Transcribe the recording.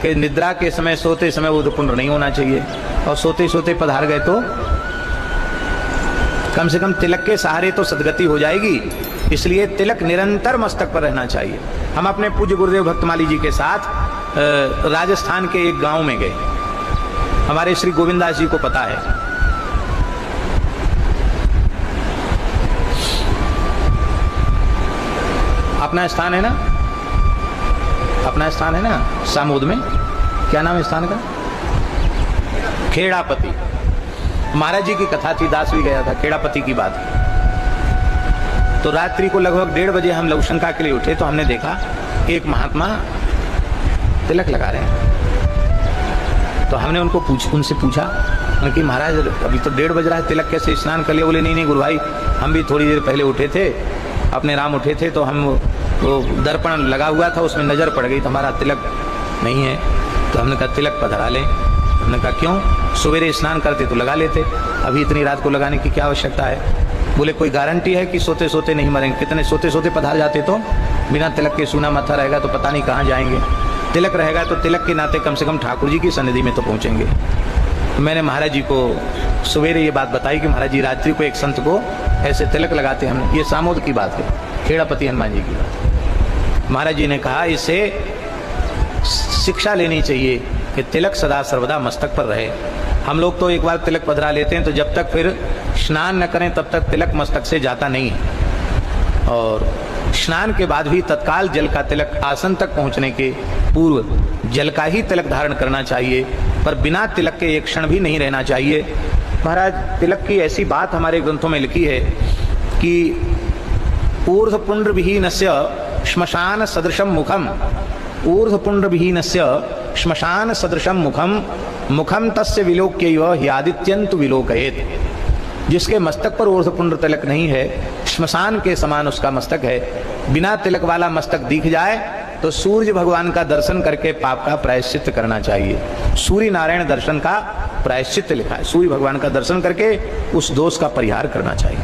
कि निद्रा के समय, सोते समय ऊर्ध्वपुंड्र नहीं होना चाहिए, और सोते सोते पधार गए तो कम से कम तिलक के सहारे तो सदगति हो जाएगी। इसलिए तिलक निरंतर मस्तक पर रहना चाहिए। हम अपने पूज्य गुरुदेव भक्तमाली जी के साथ राजस्थान के एक गांव में गए। हमारे श्री गोविंदास जी को पता है, अपना स्थान है ना, अपना स्थान है ना सामोद में, क्या नाम है स्थान का? खेड़ापति। महाराज जी की कथा थी, दास भी गया था, खेड़ापति की बात। तो रात्रि को लगभग 1:30 बजे हम लघुशंका के लिए उठे, तो हमने देखा एक महात्मा तिलक लगा रहे हैं। तो हमने उनसे पूछा कि महाराज अभी तो 1:30 बज रहा है, तिलक कैसे, स्नान कर लिया? बोले नहीं गुरु भाई, हम भी थोड़ी देर पहले उठे थे, अपने राम उठे थे, तो हम वो दर्पण लगा हुआ था, उसमें नजर पड़ गई तो हमारा तिलक नहीं है। तो हमने कहा तिलक पधरा लें। हमने कहा क्यों? सवेरे स्नान करते तो लगा लेते, अभी इतनी रात को लगाने की क्या आवश्यकता है? बोले कोई गारंटी है कि सोते सोते नहीं मरेंगे? कितने सोते सोते पधार जाते तो बिना तिलक के सूना माथा रहेगा तो पता नहीं कहाँ जाएंगे। तिलक रहेगा तो तिलक के नाते कम से कम ठाकुर जी की सन्निधि में तो पहुंचेंगे। तो मैंने महाराज जी को सवेरे ये बात बताई कि महाराज जी रात्रि को एक संत को ऐसे तिलक लगाते हैं। ये सामोद की बात है, खेड़ापति हनुमान जी की बात। महाराज जी ने कहा इससे शिक्षा लेनी चाहिए कि तिलक सदा सर्वदा मस्तक पर रहे। हम लोग तो एक बार तिलक पधरा लेते हैं तो जब तक फिर स्नान न करें तब तक तिलक मस्तक से जाता नहीं है, और स्नान के बाद भी तत्काल जल का तिलक आसन तक पहुंचने के पूर्व जल का ही तिलक धारण करना चाहिए, पर बिना तिलक के एक क्षण भी नहीं रहना चाहिए। महाराज तिलक की ऐसी बात हमारे ग्रंथों में लिखी है कि ऊर्ध्वपुंड्र विहीनस्य श्मशान सदृशम मुखम, ऊर्ध्वपुंड्र विहीनस्य श्मशान सदृशम मुखम, मुखम तस्य विलोक्यैव ह्यादित्यन्तु विलोकयेत्। जिसके मस्तक पर ऊर्ध्वपुंड्र तिलक नहीं है, श्मशान के समान उसका मस्तक है। बिना तिलक वाला मस्तक दिख जाए तो सूर्य भगवान का दर्शन करके पाप का प्रायश्चित करना चाहिए। सूर्य नारायण दर्शन का प्रायश्चित लिखा है, सूर्य भगवान का दर्शन करके उस दोष का परिहार करना चाहिए।